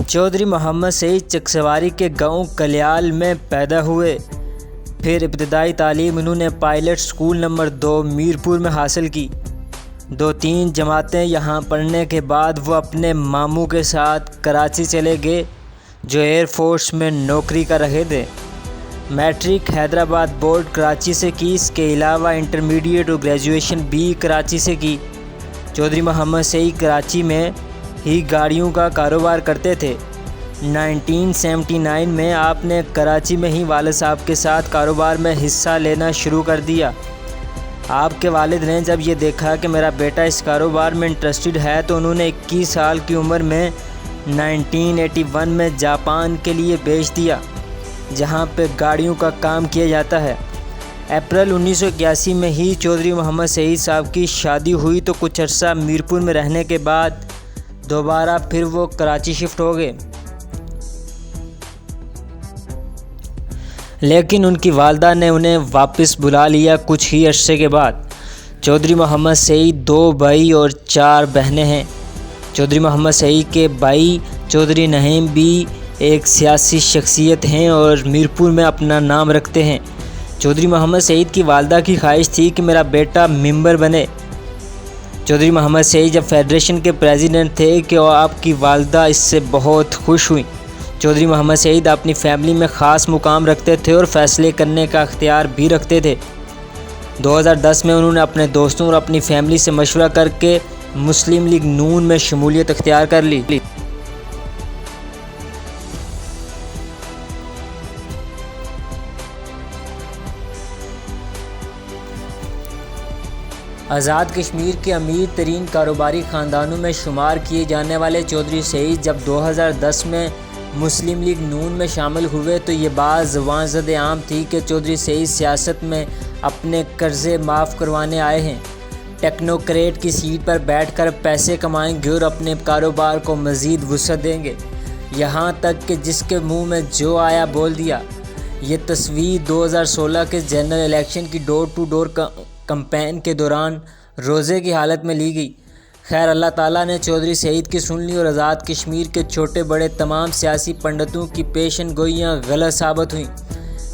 چودھری محمد سعید چکسواری کے گاؤں کلیال میں پیدا ہوئے۔ پھر ابتدائی تعلیم انہوں نے پائلٹ اسکول نمبر 2 میرپور میں حاصل کی۔ 2-3 جماعتیں یہاں پڑھنے کے بعد وہ اپنے ماموں کے ساتھ کراچی چلے گئے جو ایئر فورس میں نوکری کر رہے تھے۔ میٹرک حیدرآباد بورڈ کراچی سے کی، اس کے علاوہ انٹرمیڈیٹ اور گریجویشن بھی کراچی سے کی۔ چودھری محمد سعید کراچی میں ہی گاڑیوں کا کاروبار کرتے تھے۔ 1979 میں آپ نے کراچی میں ہی والد صاحب کے ساتھ کاروبار میں حصہ لینا شروع کر دیا۔ آپ کے والد نے جب یہ دیکھا کہ میرا بیٹا اس کاروبار میں انٹرسٹڈ ہے تو انہوں نے 21 سال کی عمر میں 1981 میں جاپان کے لیے بھیج دیا، جہاں پہ گاڑیوں کا کام کیا جاتا ہے۔ اپریل 1981 میں ہی چودھری محمد سعید صاحب کی شادی ہوئی تو کچھ عرصہ میرپور میں رہنے کے بعد دوبارہ پھر وہ کراچی شفٹ ہو گئے، لیکن ان کی والدہ نے انہیں واپس بلا لیا کچھ ہی عرصے کے بعد۔ چودھری محمد سعید 2 بھائی اور 4 بہنیں ہیں۔ چودھری محمد سعید کے بھائی چودھری نعیم بھی ایک سیاسی شخصیت ہیں اور میرپور میں اپنا نام رکھتے ہیں۔ چودھری محمد سعید کی والدہ کی خواہش تھی کہ میرا بیٹا ممبر بنے۔ چودھری محمد سعید جب فیڈریشن کے پریزیڈنٹ تھے کہ آپ کی والدہ اس سے بہت خوش ہوئیں۔ چودھری محمد سعید اپنی فیملی میں خاص مقام رکھتے تھے اور فیصلے کرنے کا اختیار بھی رکھتے تھے۔ 2010 میں انہوں نے اپنے دوستوں اور اپنی فیملی سے مشورہ کر کے مسلم لیگ نون میں شمولیت اختیار کر لی۔ آزاد کشمیر کے امیر ترین کاروباری خاندانوں میں شمار کیے جانے والے چودھری سعید جب 2010 میں مسلم لیگ نون میں شامل ہوئے تو یہ بات زبان زد عام تھی کہ چودھری سعید سیاست میں اپنے قرضے معاف کروانے آئے ہیں، ٹیکنوکریٹ کی سیٹ پر بیٹھ کر پیسے کمائیں گے اور اپنے کاروبار کو مزید وسعت دیں گے، یہاں تک کہ جس کے منہ میں جو آیا بول دیا۔ یہ تصویر 2016 کے جنرل الیکشن کی ڈور ٹو ڈور کمپین کے دوران روزے کی حالت میں لی گئی۔ خیر، اللہ تعالیٰ نے چودھری سعید کی سن لی اور آزاد کشمیر کے چھوٹے بڑے تمام سیاسی پنڈتوں کی پیشن گوئیاں غلط ثابت ہوئیں۔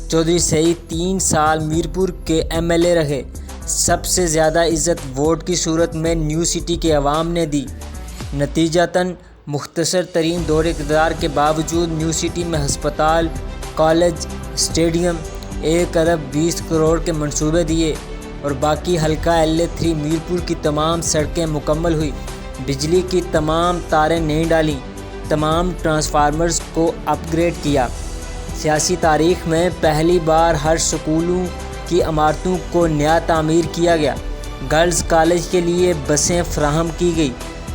چودھری سعید 3 سال میرپور کے MLA رہے۔ سب سے زیادہ عزت ووٹ کی صورت میں نیو سٹی کے عوام نے دی۔ نتیجتاً مختصر ترین دور اقتدار کے باوجود نیو سٹی میں ہسپتال، کالج، اسٹیڈیم، 1 ارب 20 کروڑ کے منصوبے دیے اور باقی حلقہ LA3 میرپور کی تمام سڑکیں مکمل ہوئی، بجلی کی تمام تاریں نہیں ڈالیں، تمام ٹرانسفارمرز کو اپ گریڈ کیا۔ سیاسی تاریخ میں پہلی بار ہر سکولوں کی عمارتوں کو نیا تعمیر کیا گیا، گرلز کالج کے لیے بسیں فراہم کی گئی،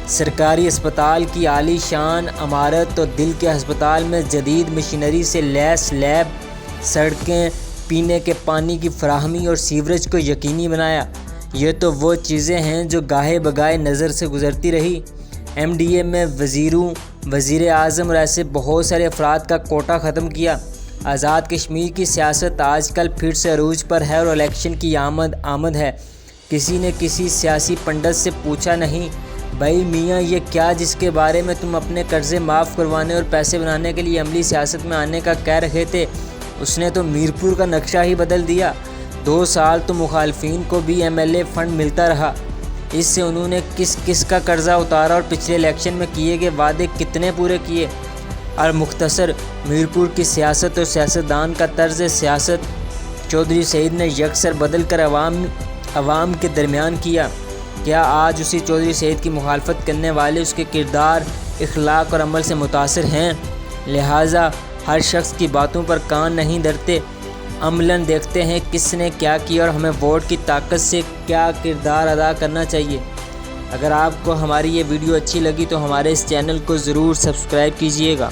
سرکاری اسپتال کی عالی شان عمارت اور دل کے ہسپتال میں جدید مشینری سے لیس لیب، سڑکیں، پینے کے پانی کی فراہمی اور سیوریج کو یقینی بنایا۔ یہ تو وہ چیزیں ہیں جو گاہے بگاہے نظر سے گزرتی رہی۔ MDA میں وزیروں، وزیر اعظم اور ایسے بہت سارے افراد کا کوٹا ختم کیا۔ آزاد کشمیر کی سیاست آج کل پھر سے عروج پر ہے اور الیکشن کی آمد ہے۔ کسی نے کسی سیاسی پنڈت سے پوچھا نہیں، بھائی میاں یہ کیا جس کے بارے میں تم اپنے قرضے معاف کروانے اور پیسے بنانے کے لیے عملی سیاست میں آنے کا کہہ رہے تھے؟ اس نے تو میرپور کا نقشہ ہی بدل دیا۔ 2 سال تو مخالفین کو بھی MLA فنڈ ملتا رہا، اس سے انہوں نے کس کا قرضہ اتارا اور پچھلے الیکشن میں کیے گئے وعدے کتنے پورے کیے؟ اور مختصر میرپور کی سیاست اور سیاستدان کا طرز سیاست چودھری سعید نے یکسر بدل کر عوام کے درمیان کیا۔ کیا آج اسی چودھری سعید کی مخالفت کرنے والے اس کے کردار، اخلاق اور عمل سے متاثر ہیں؟ لہٰذا ہر شخص کی باتوں پر کان نہیں دھرتے، عملاً دیکھتے ہیں کس نے کیا کیا اور ہمیں ووٹ کی طاقت سے کیا کردار ادا کرنا چاہیے۔ اگر آپ کو ہماری یہ ویڈیو اچھی لگی تو ہمارے اس چینل کو ضرور سبسکرائب کیجیے گا۔